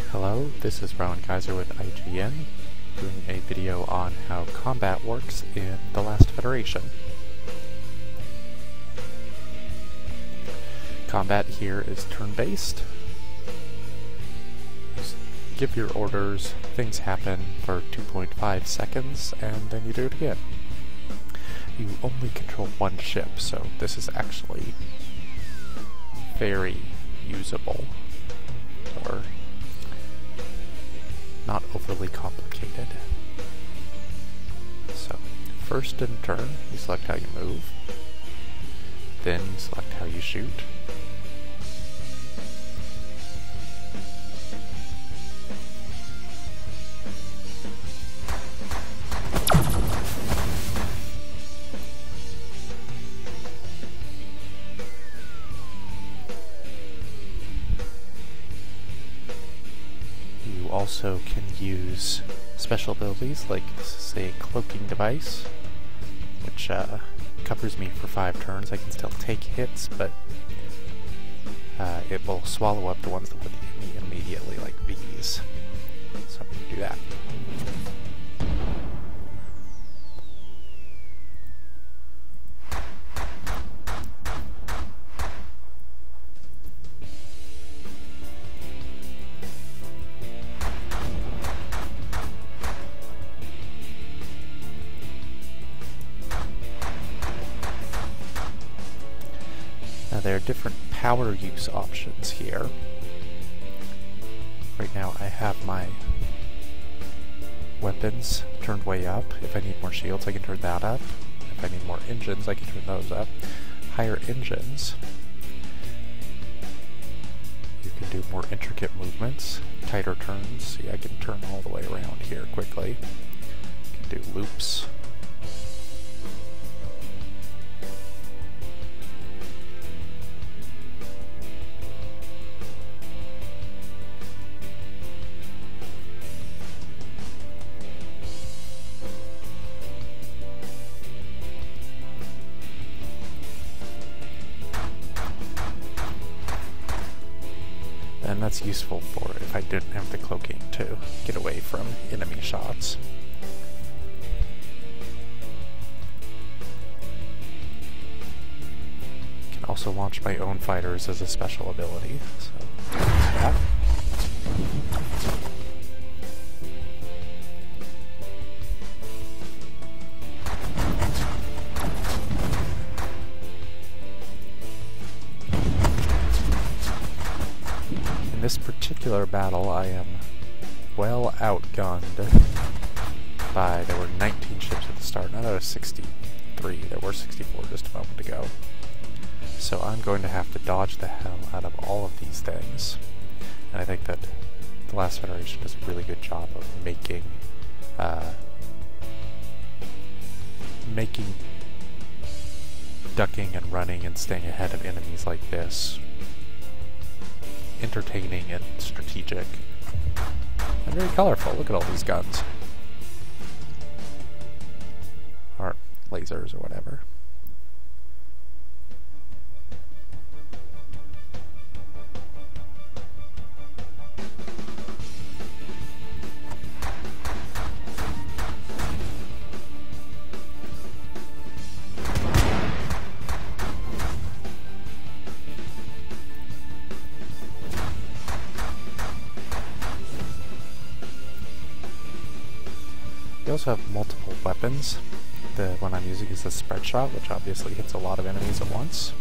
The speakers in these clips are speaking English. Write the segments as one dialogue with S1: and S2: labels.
S1: Hello, this is Rowan Kaiser with IGN, doing a video on how combat works in The Last Federation. Combat here is turn-based. Just give your orders, things happen for 2.5 seconds, and then you do it again. You only control one ship, so this is actually very usable, or not overly complicated. So, first in turn, you select how you move, then you select how you shoot. You also can use special abilities like, say, Cloaking Device, which covers me for 5 turns. I can still take hits, but it will swallow up the ones that would hit me immediately, like these. So I'm going to do that. Now there are different power use options here. Right now I have my weapons turned way up. If I need more shields, I can turn that up. If I need more engines, I can turn those up. Higher engines, you can do more intricate movements, tighter turns. See, I can turn all the way around here quickly. You can do loops. And that's useful for if I didn't have the cloaking to get away from enemy shots. I can also launch my own fighters as a special ability, so that. In this particular battle, I am well outgunned by, there were 19 ships at the start, now there are 63, there were 64 just a moment ago. So I'm going to have to dodge the hell out of all of these things. And I think that The Last Federation does a really good job of making ducking and running and staying ahead of enemies like this entertaining and strategic, and very colorful. Look at all these guns. Or lasers or whatever. You also have multiple weapons. The one I'm using is the spread shot, which obviously hits a lot of enemies at once.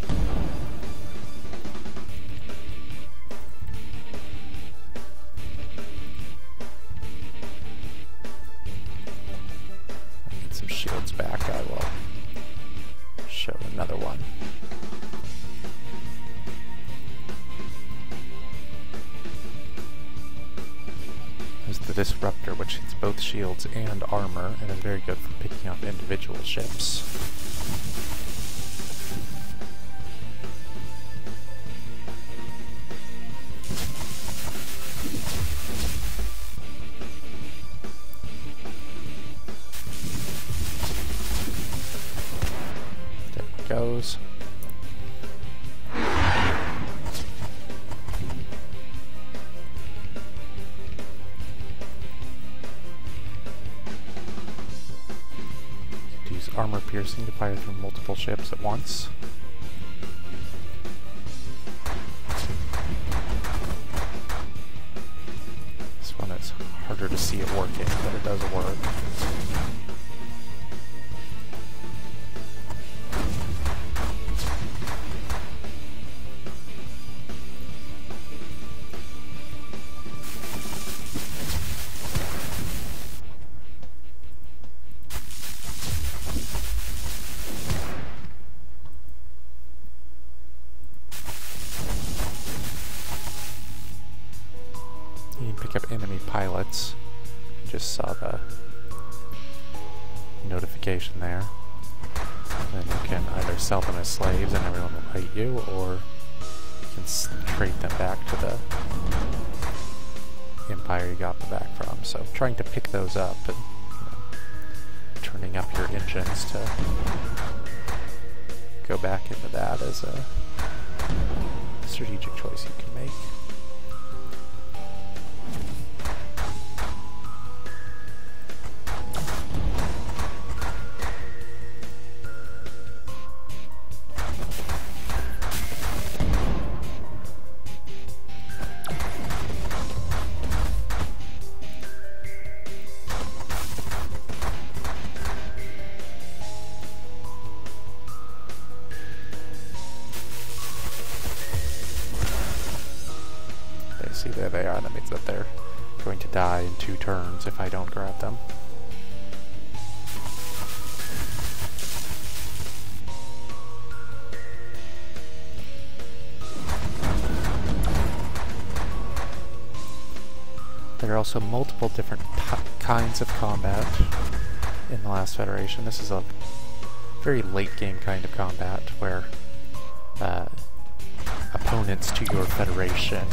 S1: Get some shields back, I will show another one. There's the Disruptor, which hits both shields and armor, and is very good for picking up individual ships. There it goes. armor piercing to fire through multiple ships at once. This one is harder to see it working, but it does work. You can pick up enemy pilots. Just saw the notification there. Then you can either sell them as slaves and everyone will hate you, or you can trade them back to the empire you got them back from. So trying to pick those up and turning up your engines to go back into that is a strategic choice you can make. See, there they are. That means that they're going to die in 2 turns if I don't grab them. There are also multiple different kinds of combat in the Last Federation. This is a very late game kind of combat where opponents to your Federation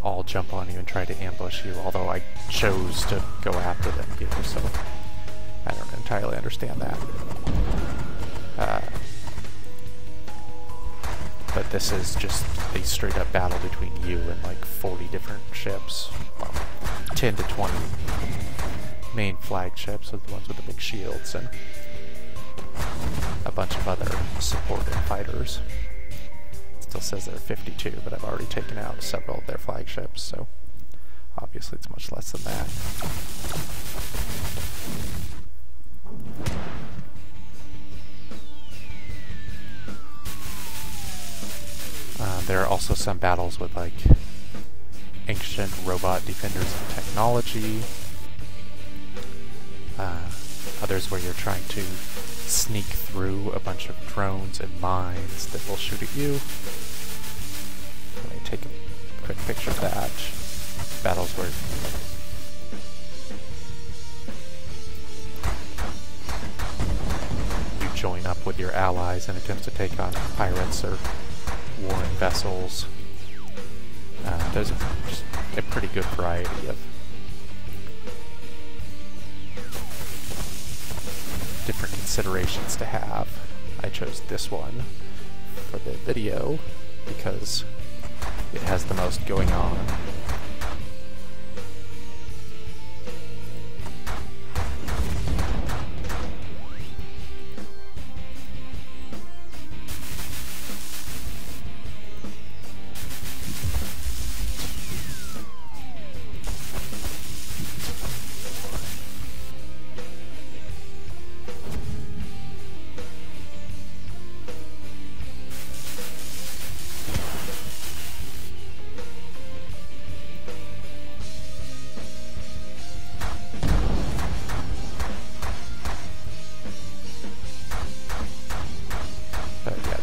S1: all jump on you and try to ambush you, although I chose to go after them here, so I don't entirely understand that. But this is just a straight up battle between you and like 40 different ships. Well, 10 to 20 main flagships, with the ones with the big shields, and a bunch of other support and fighters. Still says there are 52, but I've already taken out several of their flagships, so obviously it's much less than that. There are also some battles with like ancient robot defenders of technology. Others where you're trying to sneak through a bunch of drones and mines that will shoot at you. Let me take a quick picture of that. Battles where you join up with your allies in attempts to take on pirates or warring vessels. There's just a pretty good variety of different considerations to have. I chose this one for the video because it has the most going on.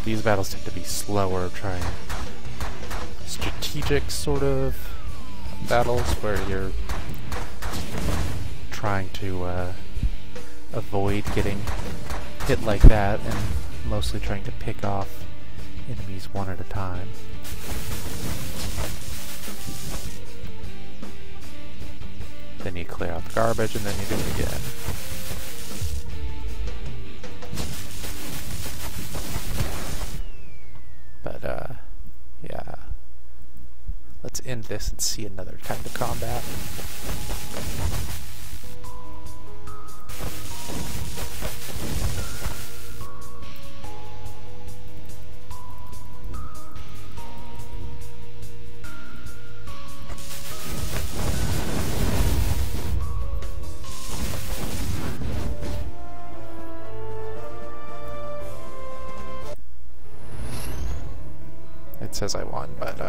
S1: These battles tend to be slower, trying strategic sort of battles where you're trying to avoid getting hit like that and mostly trying to pick off enemies one at a time. Then you clear out the garbage and then you do it again. Yeah. Let's end this and see another kind of combat. it says I won, but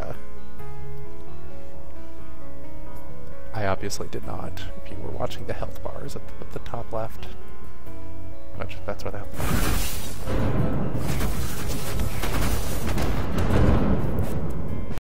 S1: I obviously did not. If you were watching the health bars at the top left, which that's where the health bar is.